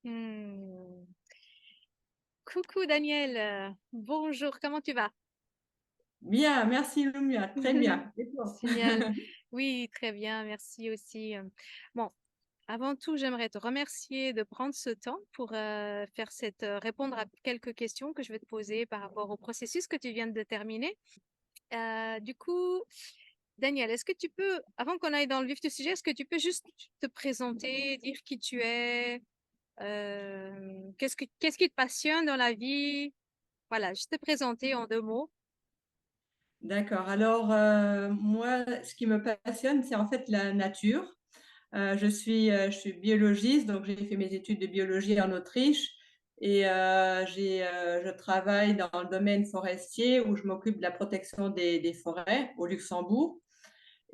Hmm. Coucou Daniel, bonjour, comment tu vas? Bien, merci Lumia, très bien. Et toi? Génial. Oui, très bien, merci aussi. Bon, avant tout, j'aimerais te remercier de prendre ce temps pour faire répondre à quelques questions que je vais te poser par rapport au processus que tu viens de terminer. Du coup, Daniel, est-ce que tu peux, avant qu'on aille dans le vif du sujet, est-ce que tu peux juste te présenter, dire qui tu es, qu'est-ce qui te passionne dans la vie? Voilà, juste te présenter en deux mots. D'accord. Alors, moi, ce qui me passionne, c'est en fait la nature. Je suis biologiste, donc j'ai fait mes études de biologie en Autriche et je travaille dans le domaine forestier où je m'occupe de la protection des forêts au Luxembourg.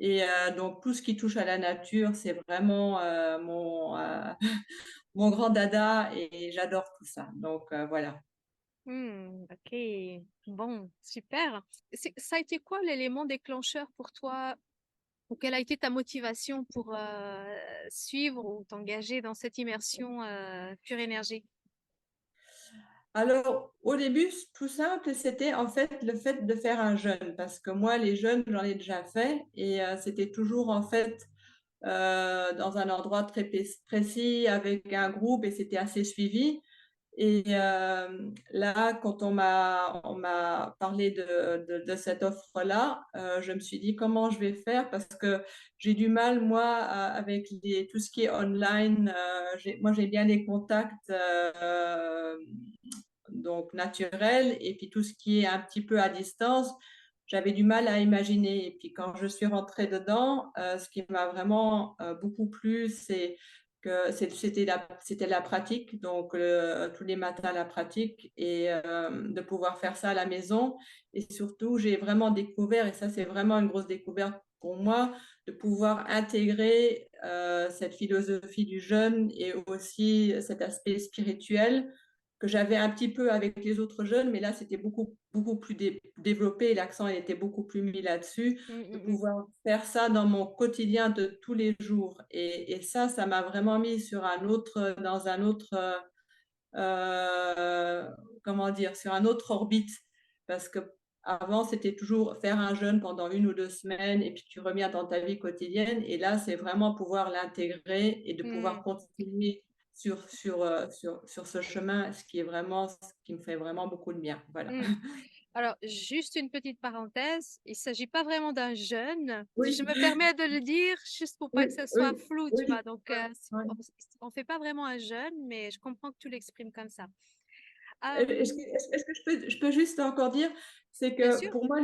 Et donc, tout ce qui touche à la nature, c'est vraiment mon grand dada et j'adore tout ça. Donc, voilà. Ok, bon, super. Ça a été quoi l'élément déclencheur pour toi, ou quelle a été ta motivation pour suivre ou t'engager dans cette immersion pure énergie? Alors, au début, tout simple, c'était en fait le fait de faire un jeûne, parce que moi, les jeûnes, j'en ai déjà fait, et c'était toujours en fait dans un endroit très précis, avec un groupe, et c'était assez suivi. Et là, quand on m'a parlé de cette offre-là, je me suis dit comment je vais faire parce que j'ai du mal, moi, avec tout ce qui est online. Moi, j'ai bien les contacts donc naturels et puis tout ce qui est un petit peu à distance, j'avais du mal à imaginer. Et puis quand je suis rentrée dedans, ce qui m'a vraiment beaucoup plu, c'est que c'était la pratique, donc tous les matins la pratique et de pouvoir faire ça à la maison. Et surtout, j'ai vraiment découvert, et ça c'est vraiment une grosse découverte pour moi, de pouvoir intégrer cette philosophie du jeûne et aussi cet aspect spirituel que j'avais un petit peu avec les autres jeunes, mais là, c'était beaucoup plus développé, l'accent était beaucoup plus mis là-dessus, Mm, de mm, mm. pouvoir faire ça dans mon quotidien de tous les jours. Et ça m'a vraiment mis dans un autre, euh, comment dire, sur un autre orbite, parce que avant, c'était toujours faire un jeûne pendant 1 ou 2 semaines et puis tu reviens dans ta vie quotidienne. Et là, c'est vraiment pouvoir l'intégrer et de pouvoir Mm, continuer sur ce chemin, ce qui est vraiment, ce qui me fait vraiment beaucoup de bien. Voilà. mm. Alors, juste une petite parenthèse, il ne s'agit pas vraiment d'un jeûne. Je Oui, me permets de le dire juste pour pas oui, que ce soit oui, flou, tu vois. oui. Donc, Ouais. on ne fait pas vraiment un jeûne, mais je comprends que tu l'exprimes comme ça. Est-ce que je peux juste encore dire, c'est Bien que sûr. pour moi,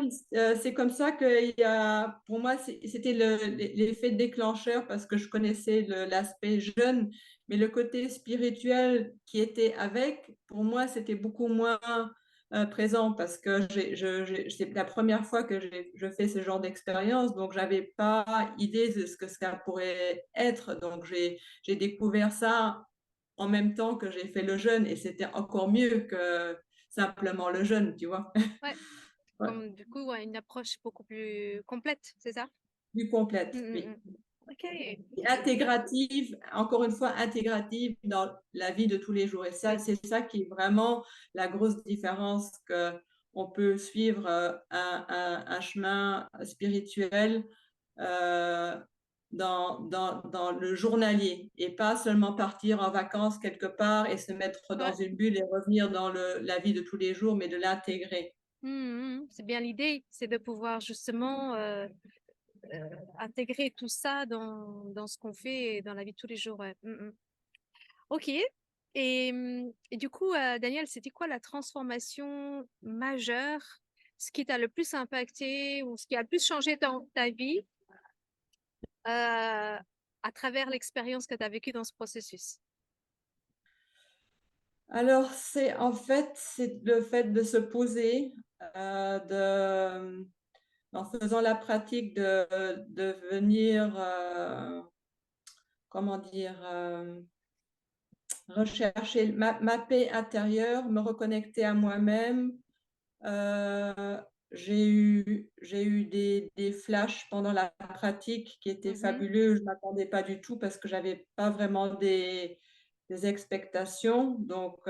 c'est comme ça qu'il y a, pour moi, c'était l'effet déclencheur parce que je connaissais l'aspect jeune, mais le côté spirituel qui était avec, pour moi, c'était beaucoup moins présent parce que c'est la première fois que je fais ce genre d'expérience, donc j'avais pas idée de ce que ça pourrait être. Donc j'ai découvert ça en même temps que j'ai fait le jeûne et c'était encore mieux que simplement le jeûne, tu vois. Ouais. Ouais, Comme du coup, ouais, une approche beaucoup plus complète, c'est ça? plus Mm, complète, mm, oui. mm. Ok, Et ok. intégrative, encore une fois, intégrative dans la vie de tous les jours. Et ça, Oui. c'est ça qui est vraiment la grosse différence que on peut suivre un chemin spirituel euh, dans le journalier et pas seulement partir en vacances quelque part et se mettre dans Ouais. une bulle et revenir dans la vie de tous les jours, mais de l'intégrer. Mm, mm. C'est bien l'idée, c'est de pouvoir justement intégrer tout ça dans ce qu'on fait dans la vie de tous les jours. Ouais. Mm, mm. Ok. Et du coup, Daniel, c'était quoi la transformation majeure, ce qui t'a le plus impacté ou ce qui a le plus changé dans ta vie à travers l'expérience que tu as vécue dans ce processus? Alors, c'est le fait de se poser, en faisant la pratique de venir, comment dire, rechercher ma paix intérieure, me reconnecter à moi-même. Euh, j'ai eu des flashs pendant la pratique qui étaient Mhm. fabuleux. Je ne m'attendais pas du tout parce que j'avais pas vraiment des expectations. Donc,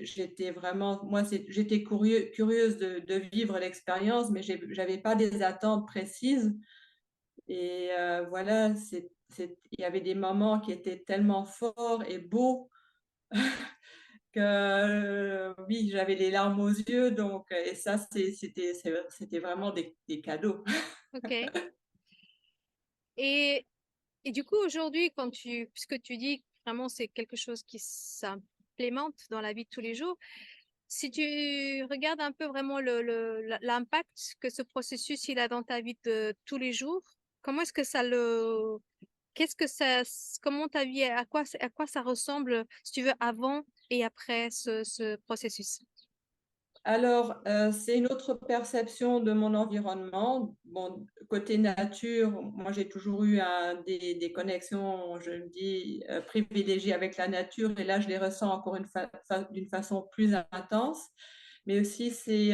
j'étais vraiment, moi, j'étais curieuse de vivre l'expérience, mais j'avais pas des attentes précises. Et voilà, il y avait des moments qui étaient tellement forts et beaux que, oui, j'avais les larmes aux yeux. Donc, et ça, c'était vraiment des cadeaux. OK. Et Et du coup, aujourd'hui, puisque tu dis que vraiment c'est quelque chose qui s'implémente dans la vie de tous les jours, si tu regardes un peu vraiment l'impact que ce processus il a dans ta vie de tous les jours, comment est-ce que qu'est-ce que ça, comment ta vie, à quoi ça ressemble, si tu veux, avant et après ce processus? Alors, c'est une autre perception de mon environnement. Bon, côté nature, moi, j'ai toujours eu des connexions, je me dis, privilégiées avec la nature, et là, je les ressens encore d'une façon plus intense. Mais aussi, c'est,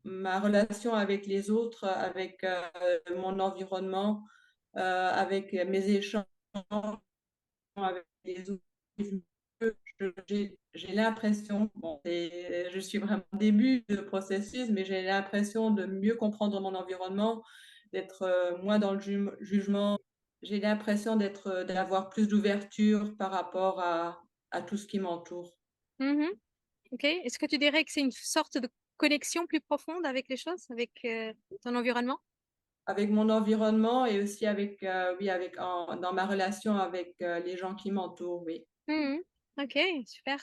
ma relation avec les autres, avec, mon environnement, avec mes échanges avec les autres. J'ai l'impression, bon, je suis vraiment au début de processus, mais j'ai l'impression de mieux comprendre mon environnement, d'être moins dans le jugement. J'ai l'impression d'avoir plus d'ouverture par rapport à tout ce qui m'entoure. Mhm. OK. Est-ce que tu dirais que c'est une sorte de connexion plus profonde avec les choses, avec ton environnement? Avec mon environnement et aussi avec, oui, dans ma relation avec les gens qui m'entourent, oui. Mhm. OK, super.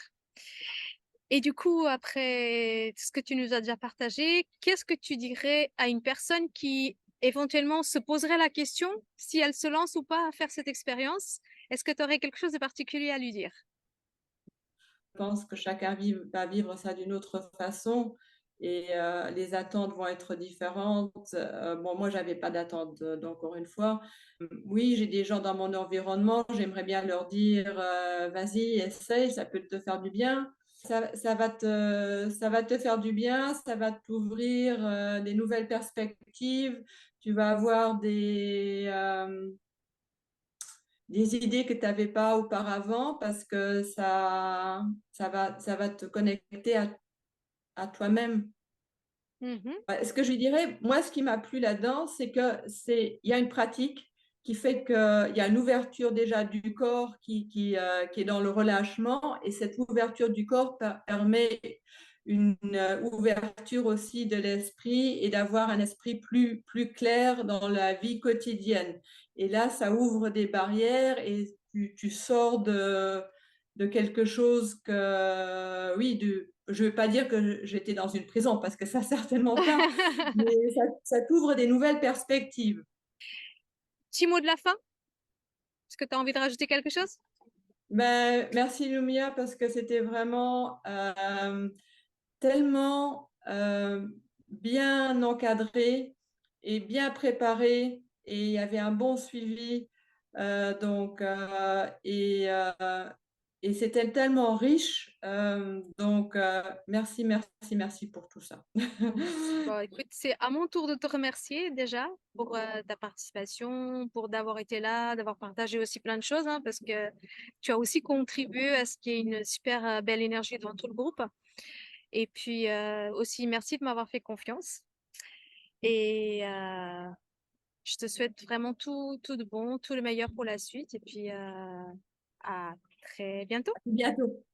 Et du coup, après ce que tu nous as déjà partagé, qu'est-ce que tu dirais à une personne qui éventuellement se poserait la question si elle se lance ou pas à faire cette expérience? Est-ce que tu aurais quelque chose de particulier à lui dire? Je pense que chacun va vivre ça d'une autre façon, et les attentes vont être différentes. Bon, moi, j'avais pas d'attente, encore une fois. Oui, j'ai des gens dans mon environnement, j'aimerais bien leur dire, «Vas-y, essaye, ça peut te faire du bien». Ça va te faire du bien, ça va t'ouvrir, des nouvelles perspectives. Tu vas avoir des idées que tu avais pas auparavant, parce que ça va te connecter à toi-même. Mhm, Ouais, ce que je dirais, moi, ce qui m'a plu là-dedans, il y a une pratique qui fait qu'il y a une ouverture déjà du corps qui est dans le relâchement, et cette ouverture du corps permet une ouverture aussi de l'esprit, et d'avoir un esprit plus clair dans la vie quotidienne. Et là, ça ouvre des barrières, et tu sors de quelque chose que, oui, je ne veux pas dire que j'étais dans une prison, parce que ça, certainement pas, mais ça t'ouvre des nouvelles perspectives. Petit mot de la fin? Est-ce que tu as envie de rajouter quelque chose? Ben, merci Lumia, parce que c'était vraiment tellement bien encadré et bien préparé, et il y avait un bon suivi. Donc, et c'était tellement riche. Donc, merci, merci, merci pour tout ça. Bon, écoute, c'est à mon tour de te remercier déjà pour ta participation, pour d'avoir été là, d'avoir partagé aussi plein de choses, hein, parce que tu as aussi contribué à ce qu'il y ait une super belle énergie dans tout le groupe. Et puis aussi, merci de m'avoir fait confiance. Et je te souhaite vraiment tout de bon, tout le meilleur pour la suite. Et puis à très bientôt. À bientôt.